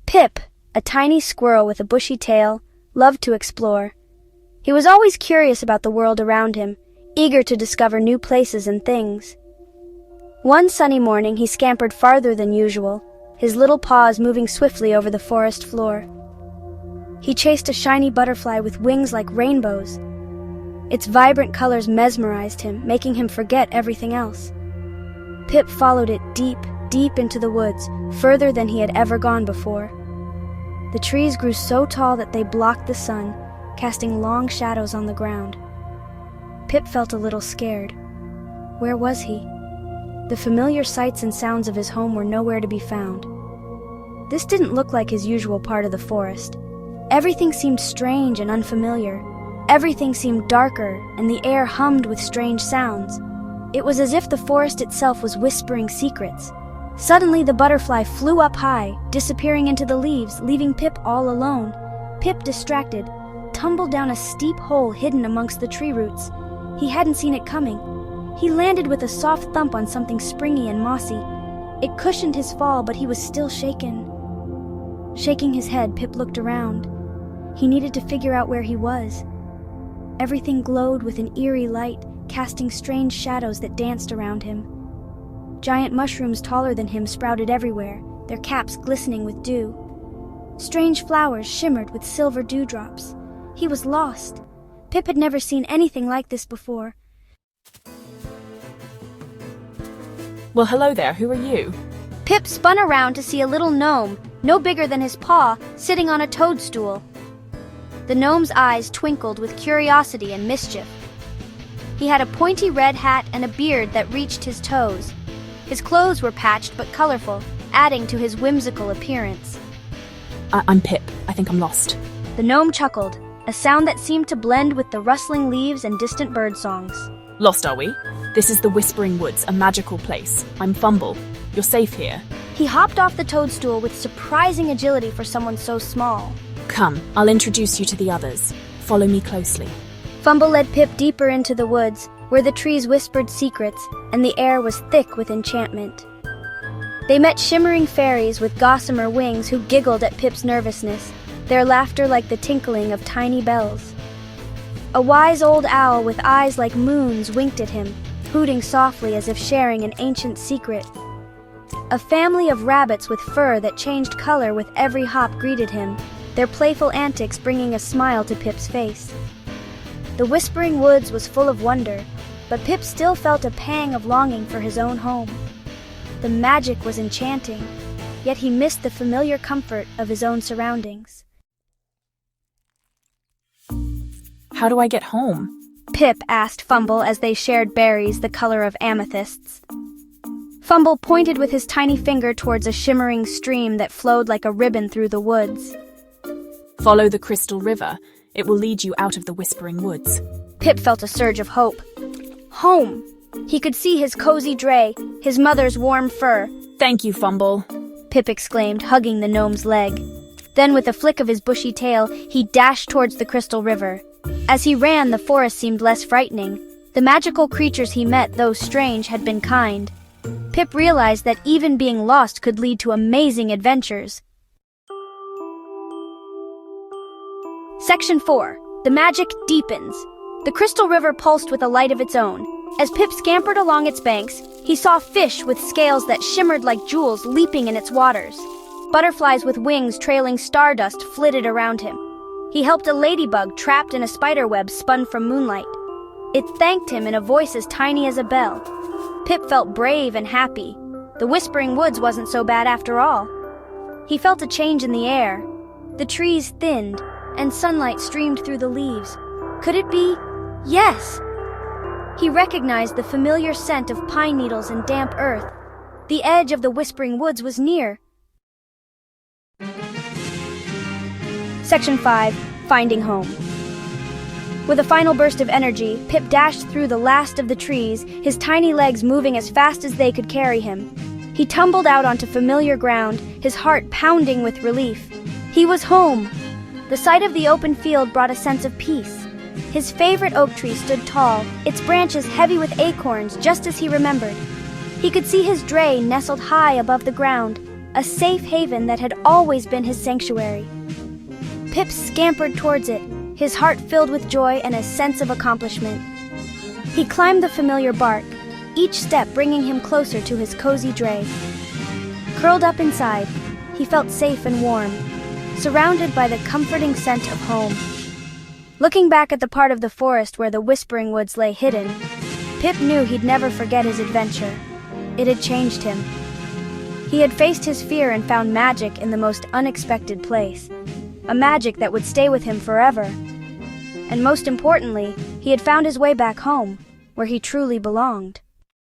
Pip, a tiny squirrel with a bushy tail, loved to explore. He was always curious about the world around him, eager to discover new places and things. One sunny morning he scampered farther than usual, his little paws moving swiftly over the forest floor. He chased a shiny butterfly with wings like rainbows. Its vibrant colors mesmerized him, making him forget everything else. Pip followed it deep, deep into the woods, further than he had ever gone before. The trees grew so tall that they blocked the sun, casting long shadows on the ground. Pip felt a little scared. Where was he? The familiar sights and sounds of his home were nowhere to be found. This didn't look like his usual part of the forest. Everything seemed strange and unfamiliar. Everything seemed darker, and the air hummed with strange sounds. It was as if the forest itself was whispering secrets. Suddenly, the butterfly flew up high, disappearing into the leaves, leaving Pip all alone. Pip, distracted, tumbled down a steep hole hidden amongst the tree roots. He hadn't seen it coming. He landed with a soft thump on something springy and mossy. It cushioned his fall, but he was still shaken. Shaking his head, Pip looked around. He needed to figure out where he was. Everything glowed with an eerie light, casting strange shadows that danced around him. Giant mushrooms taller than him sprouted everywhere, their caps glistening with dew. Strange flowers shimmered with silver dewdrops. He was lost. Pip had never seen anything like this before. Well, hello there, who are you? Pip spun around to see a little gnome, no bigger than his paw, sitting on a toadstool. The gnome's eyes twinkled with curiosity and mischief. He had a pointy red hat and a beard that reached his toes. His clothes were patched but colorful, adding to his whimsical appearance. I'm Pip. I think I'm lost. The gnome chuckled, a sound that seemed to blend with the rustling leaves and distant bird songs. Lost, are we? This is the Whispering Woods, a magical place. I'm Fumble. You're safe here. He hopped off the toadstool with surprising agility for someone so small. Come, I'll introduce you to the others. Follow me closely. Fumble led Pip deeper into the woods, where the trees whispered secrets and the air was thick with enchantment. They met shimmering fairies with gossamer wings who giggled at Pip's nervousness, their laughter like the tinkling of tiny bells. A wise old owl with eyes like moons winked at him, hooting softly as if sharing an ancient secret. A family of rabbits with fur that changed color with every hop greeted him, their playful antics bringing a smile to Pip's face. The Whispering Woods was full of wonder, but Pip still felt a pang of longing for his own home. The magic was enchanting, yet he missed the familiar comfort of his own surroundings. How do I get home? Pip asked Fumble as they shared berries the color of amethysts. Fumble pointed with his tiny finger towards a shimmering stream that flowed like a ribbon through the woods. Follow the Crystal River. It will lead you out of the Whispering Woods. Pip felt a surge of hope. Home! He could see his cozy dray, his mother's warm fur. Thank you, Fumble. Pip exclaimed, hugging the gnome's leg. Then, with a flick of his bushy tail, he dashed towards the Crystal River. As he ran, the forest seemed less frightening. The magical creatures he met, though strange, had been kind. Pip realized that even being lost could lead to amazing adventures. Section 4. The magic deepens. The Crystal River pulsed with a light of its own. As Pip scampered along its banks, he saw fish with scales that shimmered like jewels leaping in its waters. Butterflies with wings trailing stardust flitted around him. He helped a ladybug trapped in a spiderweb spun from moonlight. It thanked him in a voice as tiny as a bell. Pip felt brave and happy. The Whispering Woods wasn't so bad after all. He felt a change in the air. The trees thinned, and sunlight streamed through the leaves. Could it be? Yes! He recognized the familiar scent of pine needles and damp earth. The edge of the Whispering Woods was near. Section 5. Finding Home. With a final burst of energy, Pip dashed through the last of the trees, his tiny legs moving as fast as they could carry him. He tumbled out onto familiar ground, his heart pounding with relief. He was home! The sight of the open field brought a sense of peace. His favorite oak tree stood tall, its branches heavy with acorns, just as he remembered. He could see his dray nestled high above the ground, a safe haven that had always been his sanctuary. Pip scampered towards it, his heart filled with joy and a sense of accomplishment. He climbed the familiar bark, each step bringing him closer to his cozy dray. Curled up inside, he felt safe and warm, surrounded by the comforting scent of home. Looking back at the part of the forest where the Whispering Woods lay hidden, Pip knew he'd never forget his adventure. It had changed him. He had faced his fear and found magic in the most unexpected place, a magic that would stay with him forever. And most importantly, he had found his way back home, where he truly belonged.